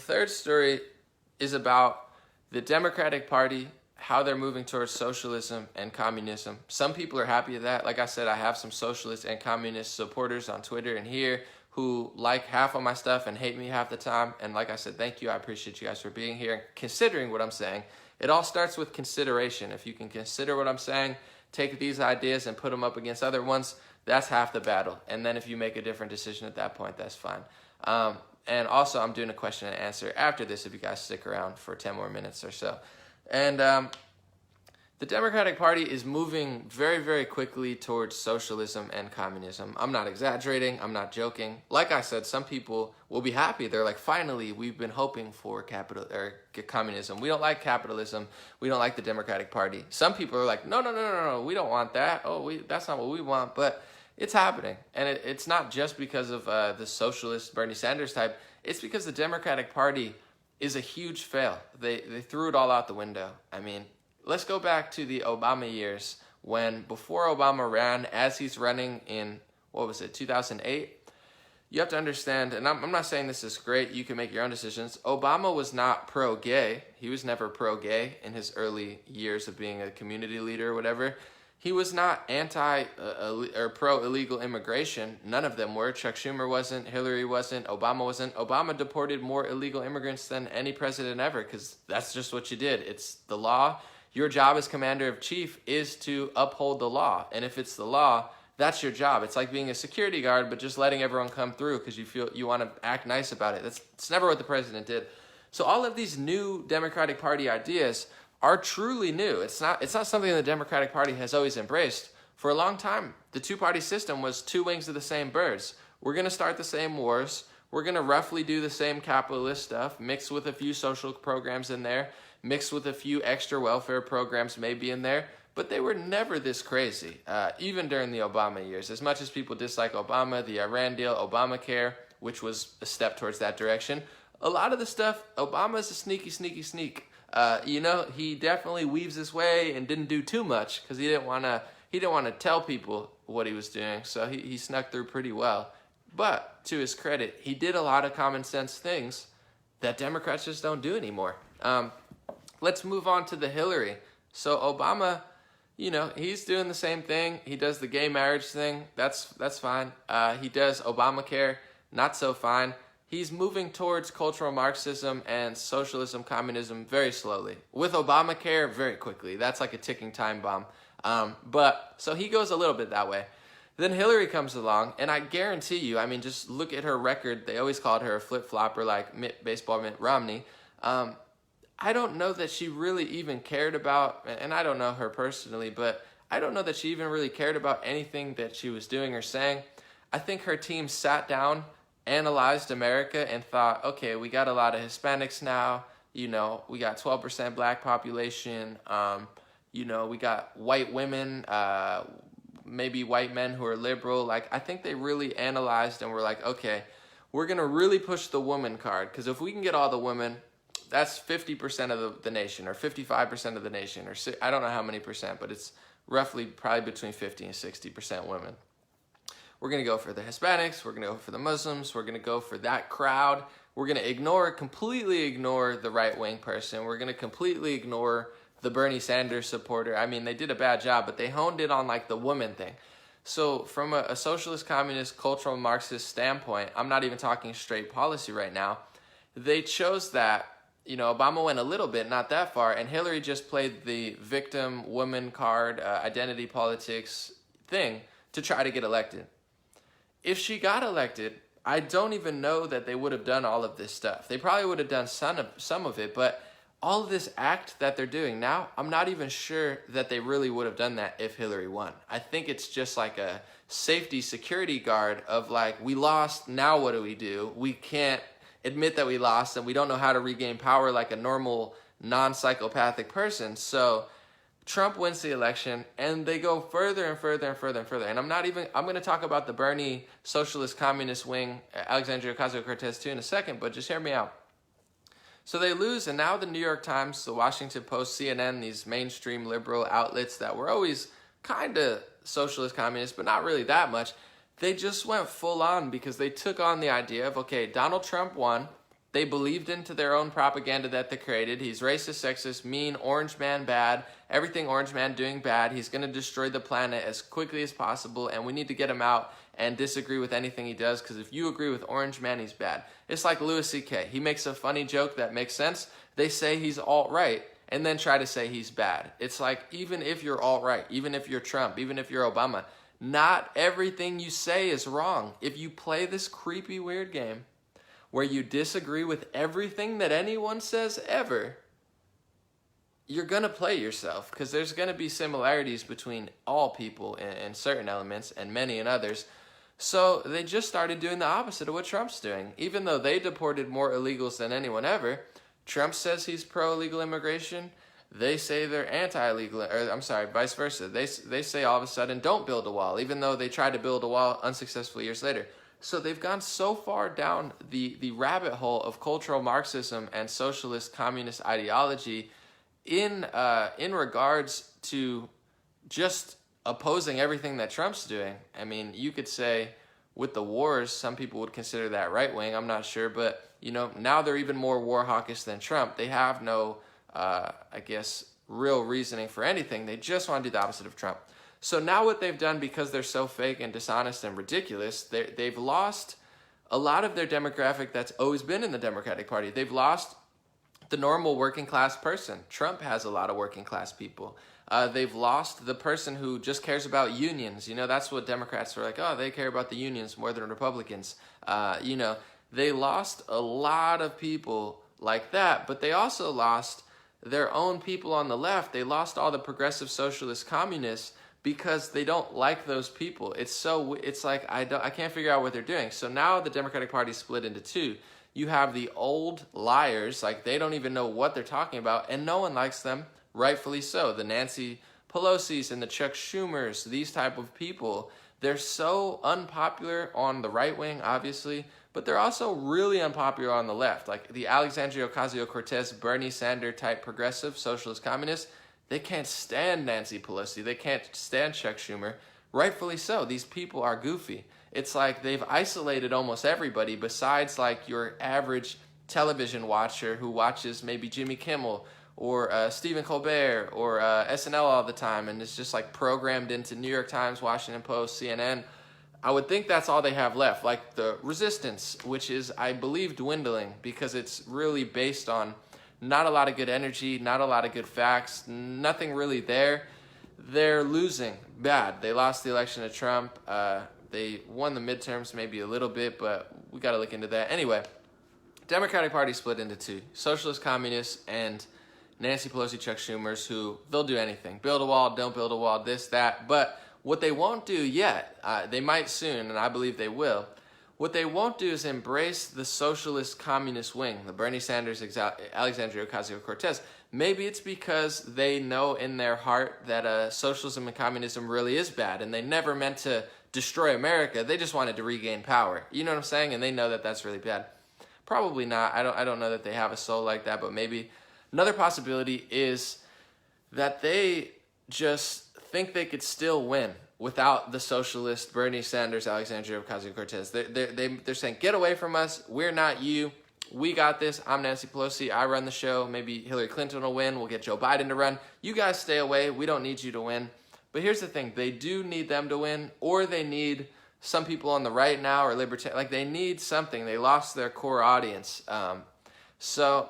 third story is about the Democratic Party, how they're moving towards socialism and communism. Some people are happy with that. Like I said, I have some socialist and communist supporters on Twitter and here who like half of my stuff and hate me half the time. And like I said, thank you. I appreciate you guys for being here and considering what I'm saying. It all starts with consideration. If you can consider what I'm saying, take these ideas and put them up against other ones, that's half the battle. And then if you make a different decision at that point, that's fine. And also, I'm doing a question and answer after this if you guys stick around for 10 more minutes or so. And the Democratic Party is moving very, very quickly towards socialism and communism. I'm not exaggerating. I'm not joking. Like I said, some people will be happy. They're like, finally, we've been hoping for communism. We don't like capitalism. We don't like the Democratic Party. Some people are like, no, we don't want that. That's not what we want. But it's happening. And it's not just because of the socialist Bernie Sanders type. It's because the Democratic Party is a huge fail. They threw it all out the window. I mean, let's go back to the Obama years when, before Obama ran, as he's running in, 2008? You have to understand, and I'm not saying this is great, you can make your own decisions. Obama was not pro-gay. He was never pro-gay in his early years of being a community leader or whatever. He was not anti or pro-illegal immigration. None of them were. Chuck Schumer wasn't. Hillary wasn't. Obama wasn't. Obama deported more illegal immigrants than any president ever because that's just what you did. It's the law. Your job as commander-in-chief is to uphold the law. And if it's the law, that's your job. It's like being a security guard, but just letting everyone come through because you feel you want to act nice about it. It's never what the president did. So all of these new Democratic Party ideas are truly new. It's not something the Democratic Party has always embraced. For a long time, the two-party system was two wings of the same birds. We're going to start the same wars. We're going to roughly do the same capitalist stuff, mixed with a few social programs in there, mixed with a few extra welfare programs maybe in there, but they were never this crazy, even during the Obama years. As much as people dislike Obama, the Iran deal, Obamacare, which was a step towards that direction, a lot of the stuff, Obama's a sneak. He definitely weaves his way and didn't do too much because he didn't want to tell people what he was doing, so he snuck through pretty well. But to his credit, he did a lot of common sense things that Democrats just don't do anymore. Let's move on to the Hillary. So Obama, he's doing the same thing. He does the gay marriage thing. That's fine. He does Obamacare. Not so fine. He's moving towards cultural Marxism and socialism, communism very slowly. With Obamacare, very quickly. That's like a ticking time bomb. So he goes a little bit that way. Then Hillary comes along, and I guarantee you, just look at her record. They always called her a flip-flopper like baseball Mitt Romney. I don't know that she really even cared about, and I don't know her personally, but I don't know that she even really cared about anything that she was doing or saying. I think her team sat down, analyzed America, and thought, okay, we got a lot of Hispanics now, we got 12% black population, we got white women, maybe white men who are liberal. I think they really analyzed and were like, okay, we're going to really push the woman card, because if we can get all the women, that's 50% of the nation, or 55% of the nation, or I don't know how many percent, but it's roughly probably between 50 and 60% women. We're going to go for the Hispanics. We're going to go for the Muslims. We're going to go for that crowd. We're going to completely ignore the right-wing person. We're going to completely ignore the Bernie Sanders supporter. They did a bad job, but they honed in on the woman thing. So from a socialist, communist, cultural Marxist standpoint, I'm not even talking straight policy right now. They chose that. Obama went a little bit, not that far, and Hillary just played the victim, woman card, identity politics thing to try to get elected. If she got elected, I don't even know that they would have done all of this stuff. They probably would have done some of it, but all of this act that they're doing now, I'm not even sure that they really would have done that if Hillary won. I think it's just like a safety security guard of we lost, now what do? We can't admit that we lost, and we don't know how to regain power like a normal non-psychopathic person. So Trump wins the election, and they go further and further and further and further. And I'm going to talk about the Bernie socialist communist wing, Alexandria Ocasio-Cortez too in a second, but just hear me out. So they lose, and now the New York Times, the Washington Post, CNN, these mainstream liberal outlets that were always kind of socialist communist, but not really that much, they just went full on because they took on the idea of, okay, Donald Trump won, They believed into their own propaganda that they created. He's racist, sexist, mean, orange man bad, everything orange man doing bad. He's going to destroy the planet as quickly as possible, and we need to get him out and disagree with anything he does, because if you agree with orange man, he's bad. It's like Louis C.K. He makes a funny joke that makes sense. They say he's alt-right and then try to say he's bad. It's like, even if you're alt-right, even if you're Trump, even if you're Obama, not everything you say is wrong. If you play this creepy, weird game where you disagree with everything that anyone says ever, you're going to play yourself, because there's going to be similarities between all people in certain elements and many in others. So they just started doing the opposite of what Trump's doing. Even though they deported more illegals than anyone ever, Trump says he's pro-illegal immigration. They say they're anti-illegal, or I'm sorry, vice versa. They say all of a sudden, don't build a wall, even though they tried to build a wall unsuccessfully years later. So they've gone so far down the rabbit hole of cultural Marxism and socialist communist ideology in regards to just opposing everything that Trump's doing. I mean, you could say with the wars, some people would consider that right wing. I'm not sure, but now they're even more war hawkish than Trump. They have no, I guess, real reasoning for anything. They just want to do the opposite of Trump. So now what they've done, because they're so fake and dishonest and ridiculous, they've lost a lot of their demographic that's always been in the Democratic Party. They've lost the normal working class person. Trump has a lot of working class people. They've lost the person who just cares about unions. That's what Democrats are like, oh, they care about the unions more than Republicans. They lost a lot of people like that, but they also lost their own people on the left. They lost all the progressive socialist communists because they don't like those people. It's like I can't figure out what they're doing. So now the Democratic Party is split into two. You have the old liars, like they don't even know what they're talking about, and no one likes them, rightfully so. The Nancy Pelosi's and the Chuck Schumers, these type of people, they're so unpopular on the right wing, obviously, but they're also really unpopular on the left. Like the Alexandria Ocasio-Cortez, Bernie Sanders type progressive socialist communists, they can't stand Nancy Pelosi. They can't stand Chuck Schumer. Rightfully so. These people are goofy. It's like they've isolated almost everybody besides like your average television watcher who watches maybe Jimmy Kimmel or Stephen Colbert or SNL all the time and is just like programmed into New York Times, Washington Post, CNN. I would think that's all they have left. Like the resistance, which is, I believe, dwindling because it's really based on not a lot of good energy, not a lot of good facts, nothing really there. They're losing bad. They lost the election to Trump. They won the midterms maybe a little bit, but we got to look into that. Anyway, Democratic Party split into two. Socialist communists and Nancy Pelosi, Chuck Schumers, who they'll do anything. Build a wall, don't build a wall, this, that. But what they won't do yet, they might soon, and I believe they will, what they won't do is embrace the socialist communist wing, the Bernie Sanders, Alexandria Ocasio-Cortez. Maybe it's because they know in their heart that socialism and communism really is bad, and they never meant to destroy America. They just wanted to regain power. You know what I'm saying? And they know that that's really bad. Probably not. I don't know that they have a soul like that, but maybe another possibility is that they just think they could still win without the socialist Bernie Sanders, Alexandria Ocasio-Cortez. They're saying, get away from us. We're not you. We got this. I'm Nancy Pelosi. I run the show. Maybe Hillary Clinton will win. We'll get Joe Biden to run. You guys stay away. We don't need you to win. But here's the thing. They do need them to win, or they need some people on the right now or libertarian. Like, they need something. They lost their core audience. So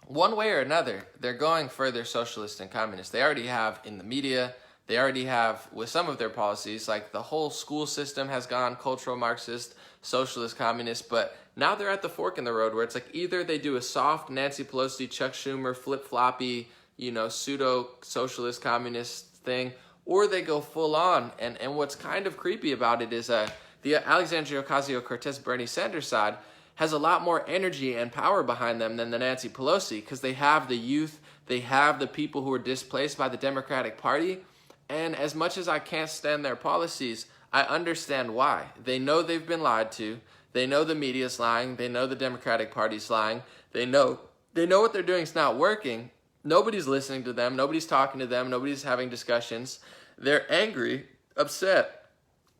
one way or another, they're going further socialist and communist. They already have in the media. They already have with some of their policies, like the whole school system has gone cultural Marxist, socialist, communist, but now they're at the fork in the road where it's like either they do a soft Nancy Pelosi, Chuck Schumer, flip-floppy, pseudo-socialist communist thing, or they go full on. And what's kind of creepy about it is the Alexandria Ocasio-Cortez, Bernie Sanders side has a lot more energy and power behind them than the Nancy Pelosi, because they have the youth, they have the people who are displaced by the Democratic Party. And as much as I can't stand their policies, I understand why. They know they've been lied to. They know the media's lying. They know the Democratic Party's lying. They know what they're doing is not working. Nobody's listening to them. Nobody's talking to them. Nobody's having discussions. They're angry, upset,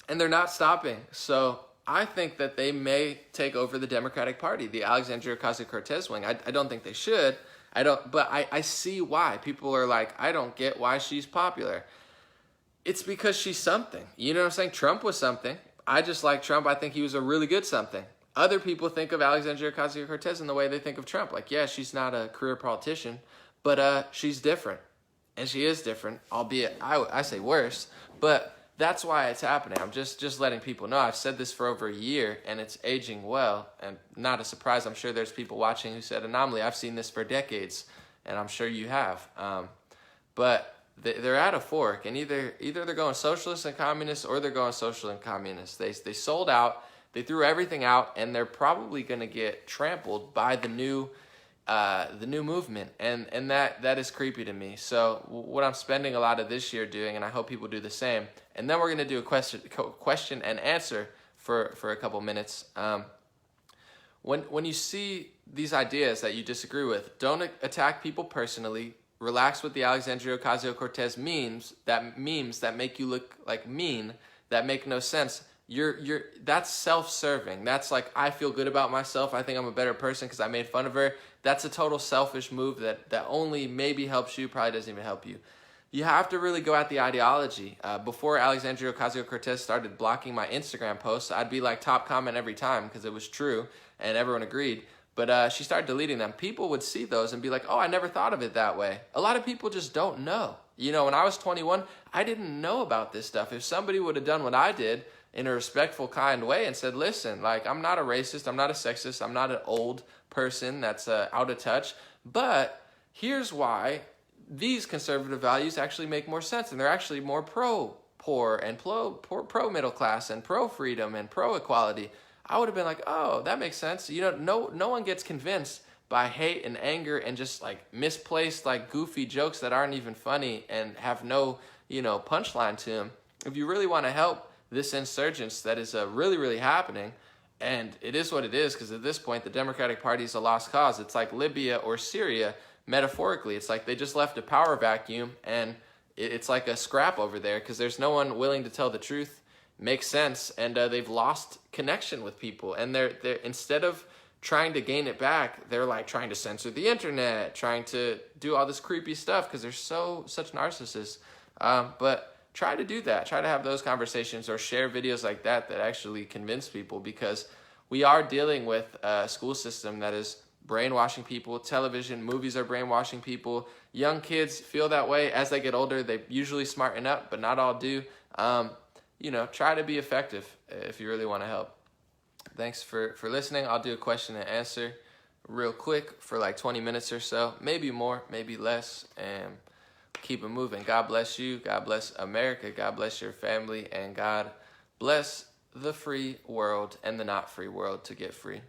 and they're not stopping. So I think that they may take over the Democratic Party, the Alexandria Ocasio-Cortez wing. I don't think they should. But I see why. People are like, I don't get why she's popular. It's because she's something. You know what I'm saying? Trump was something. I just like Trump. I think he was a really good something. Other people think of Alexandria Ocasio-Cortez in the way they think of Trump. Like, yeah, she's not a career politician, but she's different. And she is different, albeit I say worse. But that's why it's happening. I'm just letting people know. I've said this for over a year, and it's aging well. And not a surprise. I'm sure there's people watching who said, Anomaly, I've seen this for decades, and I'm sure you have. But they're at a fork, and either they're going socialist and communist, or they're going social and communist. They sold out. They threw everything out, and they're probably going to get trampled by the new movement, and that is creepy to me. So what I'm spending a lot of this year doing, and I hope people do the same, and then we're going to do a question and answer for a couple minutes. When you see these ideas that you disagree with, don't attack people personally. Relax with the Alexandria Ocasio-Cortez memes that make you look like mean, that make no sense. That's self-serving. That's like, I feel good about myself. I think I'm a better person because I made fun of her. That's a total selfish move that only maybe helps you, probably doesn't even help you. You have to really go at the ideology. Before Alexandria Ocasio-Cortez started blocking my Instagram posts, I'd be like top comment every time because it was true and everyone agreed. But she started deleting them. People would see those and be like, oh, I never thought of it that way. A lot of people just don't know. You know, when I was 21, I didn't know about this stuff. If somebody would have done what I did in a respectful, kind way and said, listen, like, I'm not a racist, I'm not a sexist, I'm not an old person that's out of touch, but here's why these conservative values actually make more sense, and they're actually more pro-poor and pro-middle class and pro-freedom and pro-equality. I would have been like, oh, that makes sense. You know, no one gets convinced by hate and anger and just like misplaced, like goofy jokes that aren't even funny and have no, punchline to them. If you really want to help this insurgence that is really, really happening, and it is what it is, because at this point, the Democratic Party is a lost cause. It's like Libya or Syria, metaphorically. It's like they just left a power vacuum, and it's like a scrap over there, because there's no one willing to tell the truth, make sense, and they've lost connection with people. And they're instead of trying to gain it back, they're like trying to censor the internet, trying to do all this creepy stuff, because they're such narcissists. But try to do that. Try to have those conversations or share videos like that actually convince people, because we are dealing with a school system that is brainwashing people. Television, movies are brainwashing people. Young kids feel that way. As they get older, they usually smarten up, but not all do. Try to be effective if you really want to help. Thanks for listening. I'll do a question and answer real quick for like 20 minutes or so, maybe more, maybe less, and keep it moving. God bless you. God bless America. God bless your family. And God bless the free world and the not free world to get free.